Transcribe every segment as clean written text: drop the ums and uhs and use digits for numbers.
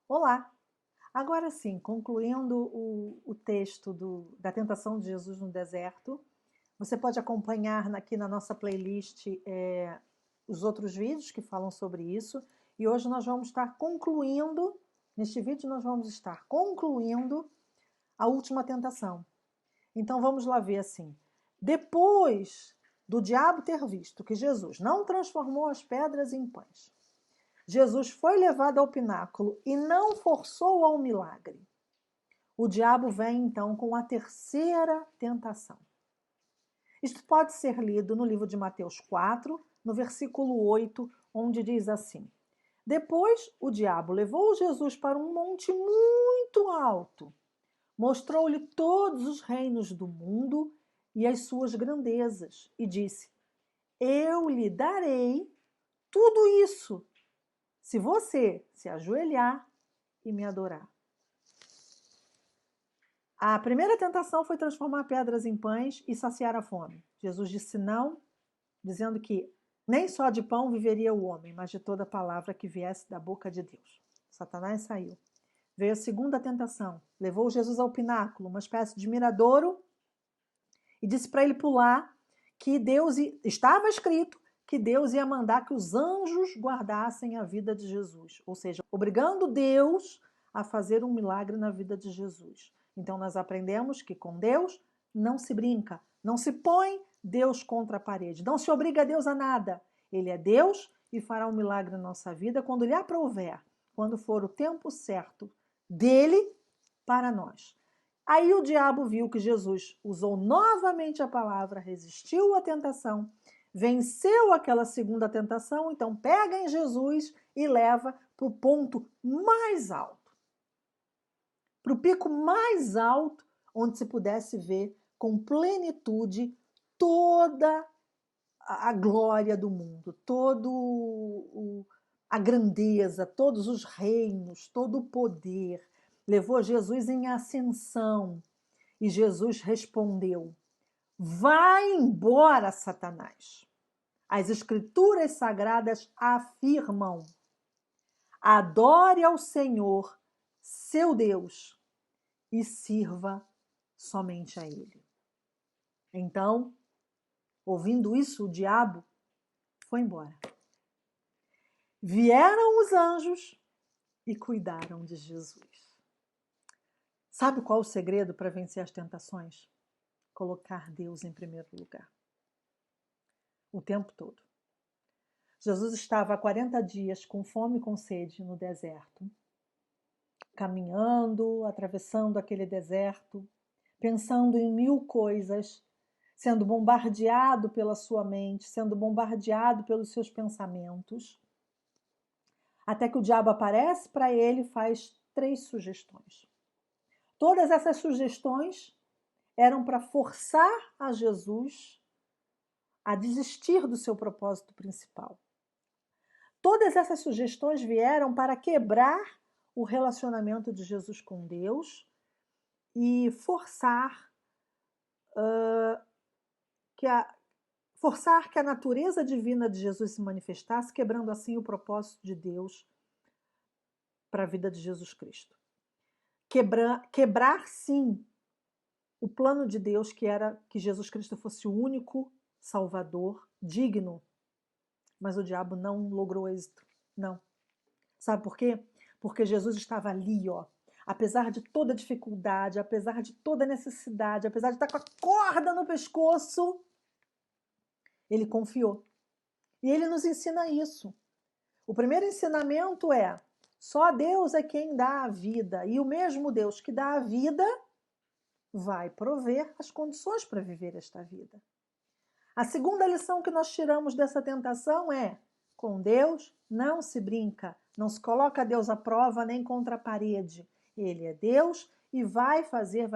Olá! Agora sim, concluindo o texto da tentação de Jesus no deserto, você pode acompanhar aqui na nossa playlist os outros vídeos que falam sobre isso. E hoje nós vamos estar concluindo, neste vídeo nós vamos estar concluindo a última tentação. Então vamos lá ver assim. Depois do diabo ter visto que Jesus não transformou as pedras em pães, Jesus foi levado ao pináculo e não forçou ao milagre. O diabo vem então com a terceira tentação. Isto pode ser lido no livro de Mateus 4, no versículo 8, onde diz assim: Depois o diabo levou Jesus para um monte muito alto, mostrou-lhe todos os reinos do mundo e as suas grandezas, e disse: Eu lhe darei tudo isso se você se ajoelhar e me adorar. A primeira tentação foi transformar pedras em pães e saciar a fome. Jesus disse não, dizendo que nem só de pão viveria o homem, mas de toda palavra que viesse da boca de Deus. Satanás saiu. Veio a segunda tentação. Levou Jesus ao pináculo, uma espécie de miradouro, e disse para ele pular, que Deus estava escrito que Deus ia mandar que os anjos guardassem a vida de Jesus, ou seja, obrigando Deus a fazer um milagre na vida de Jesus. Então nós aprendemos que com Deus não se brinca, não se põe Deus contra a parede, não se obriga a Deus a nada. Ele é Deus e fará um milagre na nossa vida quando lhe aprouver, quando for o tempo certo dele para nós. Aí o diabo viu que Jesus usou novamente a palavra, resistiu à tentação, venceu aquela segunda tentação, então pega em Jesus e leva para o ponto mais alto, para o pico mais alto, onde se pudesse ver com plenitude toda a glória do mundo, a grandeza, todos os reinos, todo o poder. Levou Jesus em ascensão e Jesus respondeu: Vai embora, Satanás. As escrituras sagradas afirmam: adore ao Senhor, seu Deus, e sirva somente a Ele. Então, ouvindo isso, o diabo foi embora. Vieram os anjos e cuidaram de Jesus. Sabe qual o segredo para vencer as tentações? Colocar Deus em primeiro lugar. O tempo todo. Jesus estava há 40 dias com fome e com sede no deserto, caminhando, atravessando aquele deserto, pensando em mil coisas, sendo bombardeado pela sua mente, sendo bombardeado pelos seus pensamentos, até que o diabo aparece para ele e faz 3 sugestões. Todas essas sugestões eram para forçar a Jesus a desistir do seu propósito principal. Todas essas sugestões vieram para quebrar o relacionamento de Jesus com Deus e forçar que a natureza divina de Jesus se manifestasse, quebrando assim o propósito de Deus para a vida de Jesus Cristo. Quebrar sim, o plano de Deus, que era que Jesus Cristo fosse o único Salvador digno. Mas o diabo não logrou êxito. Não. Sabe por quê? Porque Jesus estava ali, ó. Apesar de toda dificuldade, apesar de toda necessidade, apesar de estar com a corda no pescoço, ele confiou. E ele nos ensina isso. O primeiro ensinamento é: só Deus é quem dá a vida. E o mesmo Deus que dá a vida vai prover as condições para viver esta vida. A segunda lição que nós tiramos dessa tentação é: com Deus não se brinca, não se coloca Deus à prova nem contra a parede. Ele é Deus e vai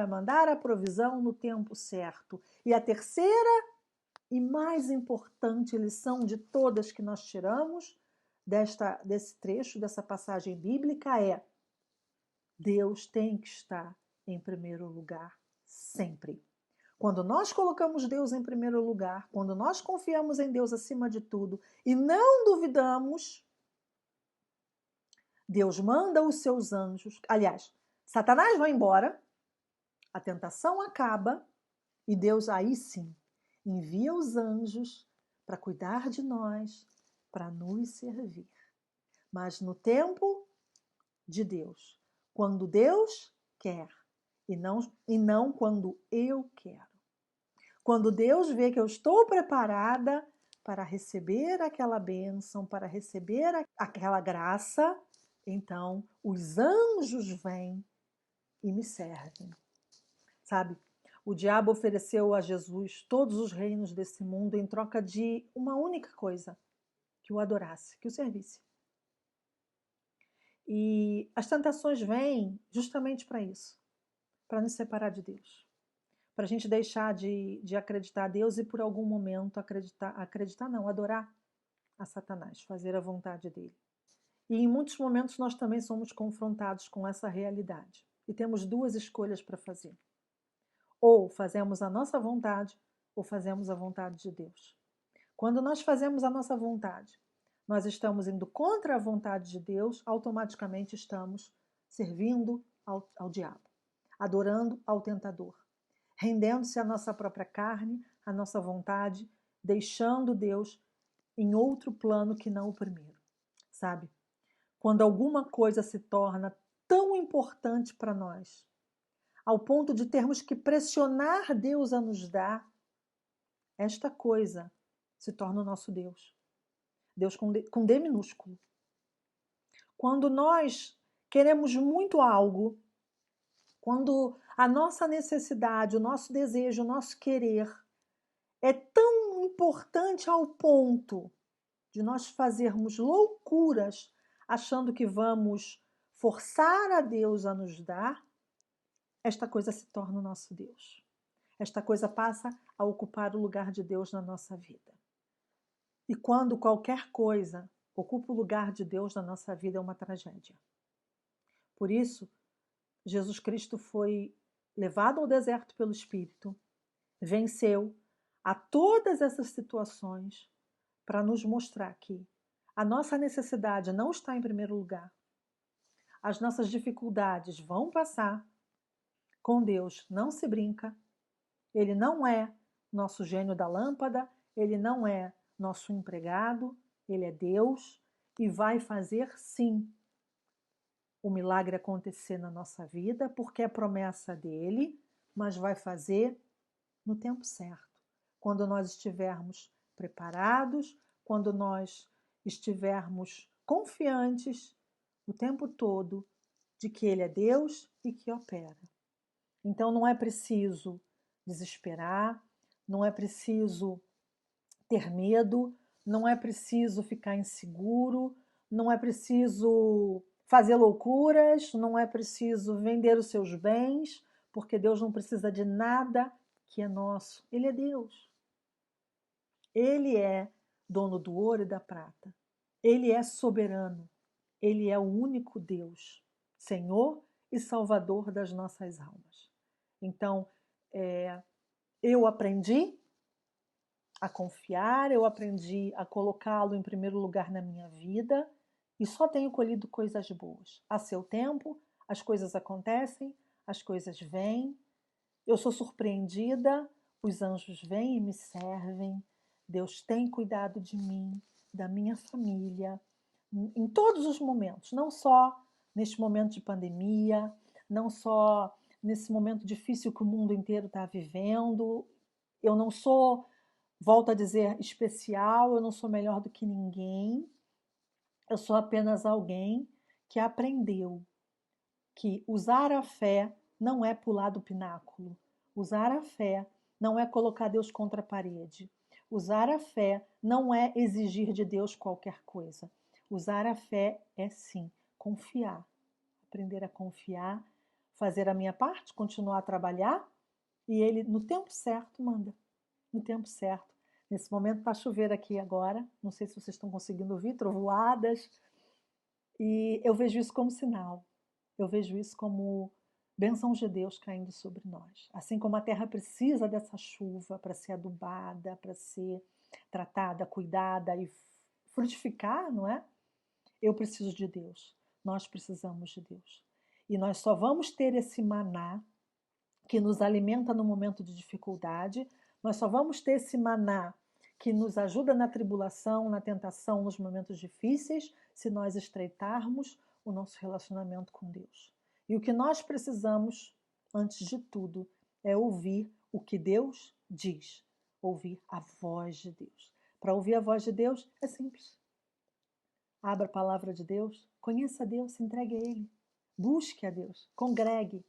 mandar a provisão no tempo certo. E a terceira e mais importante lição de todas que nós tiramos desse trecho, dessa passagem bíblica é: Deus tem que estar em primeiro lugar sempre. Quando nós colocamos Deus em primeiro lugar, quando nós confiamos em Deus acima de tudo e não duvidamos Deus manda os seus anjos. Aliás, Satanás vai embora, a tentação acaba e Deus aí sim envia os anjos para cuidar de nós, para nos servir. Mas no tempo de Deus, quando Deus quer e não quando eu quero. Quando Deus vê que eu estou preparada para receber aquela bênção, para receber aquela graça, então os anjos vêm e me servem. Sabe? O diabo ofereceu a Jesus todos os reinos desse mundo em troca de uma única coisa: que o adorasse, que o servisse. E as tentações vêm justamente para isso, para nos separar de Deus, para a gente deixar de acreditar a Deus e por algum momento adorar a Satanás, fazer a vontade dele. E em muitos momentos nós também somos confrontados com essa realidade e temos duas escolhas para fazer. Ou fazemos a nossa vontade ou fazemos a vontade de Deus. Quando nós fazemos a nossa vontade, nós estamos indo contra a vontade de Deus, automaticamente estamos servindo ao diabo, adorando ao tentador, rendendo-se à nossa própria carne, à nossa vontade, deixando Deus em outro plano que não o primeiro, sabe? Quando alguma coisa se torna tão importante para nós, ao ponto de termos que pressionar Deus a nos dar, esta coisa se torna o nosso Deus. Deus com D minúsculo. Quando nós queremos muito algo, quando a nossa necessidade, o nosso desejo, o nosso querer é tão importante ao ponto de nós fazermos loucuras achando que vamos forçar a Deus a nos dar, esta coisa se torna o nosso Deus. Esta coisa passa a ocupar o lugar de Deus na nossa vida. E quando qualquer coisa ocupa o lugar de Deus na nossa vida, é uma tragédia. Por isso, Jesus Cristo foi levado ao deserto pelo Espírito, venceu a todas essas situações para nos mostrar que a nossa necessidade não está em primeiro lugar. As nossas dificuldades vão passar. Com Deus não se brinca. Ele não é nosso gênio da lâmpada, ele não é nosso empregado, ele é Deus e vai fazer sim o milagre acontecer na nossa vida, porque é promessa dele, mas vai fazer no tempo certo. Quando nós estivermos preparados, quando nós estivermos confiantes o tempo todo de que ele é Deus e que opera. Então não é preciso desesperar, não é preciso ter medo, não é preciso ficar inseguro, não é preciso fazer loucuras, não é preciso vender os seus bens, porque Deus não precisa de nada que é nosso. Ele é Deus. Ele é dono do ouro e da prata. Ele é soberano. Ele é o único Deus, Senhor e Salvador das nossas almas. Então, eu aprendi a confiar, eu aprendi a colocá-lo em primeiro lugar na minha vida e só tenho colhido coisas boas. A seu tempo, as coisas acontecem, as coisas vêm, eu sou surpreendida, os anjos vêm e me servem, Deus tem cuidado de mim, da minha família, em todos os momentos, não só neste momento de pandemia, não só nesse momento difícil que o mundo inteiro está vivendo. Eu não sou, volto a dizer, especial, eu não sou melhor do que ninguém, eu sou apenas alguém que aprendeu que usar a fé não é pular do pináculo, usar a fé não é colocar Deus contra a parede, usar a fé não é exigir de Deus qualquer coisa, usar a fé é sim confiar, aprender a confiar, fazer a minha parte, continuar a trabalhar e ele no tempo certo manda, no tempo certo. Nesse momento está a chover aqui agora, não sei se vocês estão conseguindo ouvir, trovoadas, e eu vejo isso como sinal, eu vejo isso como bênção de Deus caindo sobre nós. Assim como a terra precisa dessa chuva para ser adubada, para ser tratada, cuidada e frutificar, não é? Eu preciso de Deus. Nós precisamos de Deus. E nós só vamos ter esse maná que nos alimenta no momento de dificuldade, nós só vamos ter esse maná que nos ajuda na tribulação, na tentação, nos momentos difíceis, se nós estreitarmos o nosso relacionamento com Deus. E o que nós precisamos, antes de tudo, é ouvir o que Deus diz, ouvir a voz de Deus. Para ouvir a voz de Deus é simples. Abra a palavra de Deus, conheça Deus, se entregue a Ele, busque a Deus, congregue.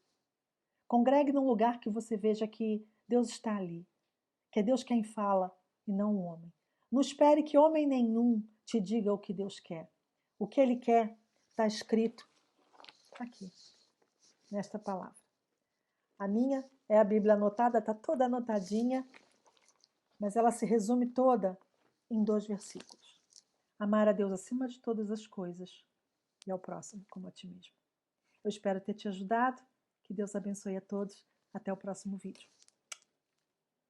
Congregue num lugar que você veja que Deus está ali, que é Deus quem fala e não o homem. Não espere que homem nenhum te diga o que Deus quer. O que Ele quer está escrito aqui, nesta palavra. A minha é a Bíblia anotada, está toda anotadinha, mas ela se resume toda em 2 versículos. Amar a Deus acima de todas as coisas e ao próximo como a ti mesmo. Eu espero ter te ajudado. Que Deus abençoe a todos. Até o próximo vídeo.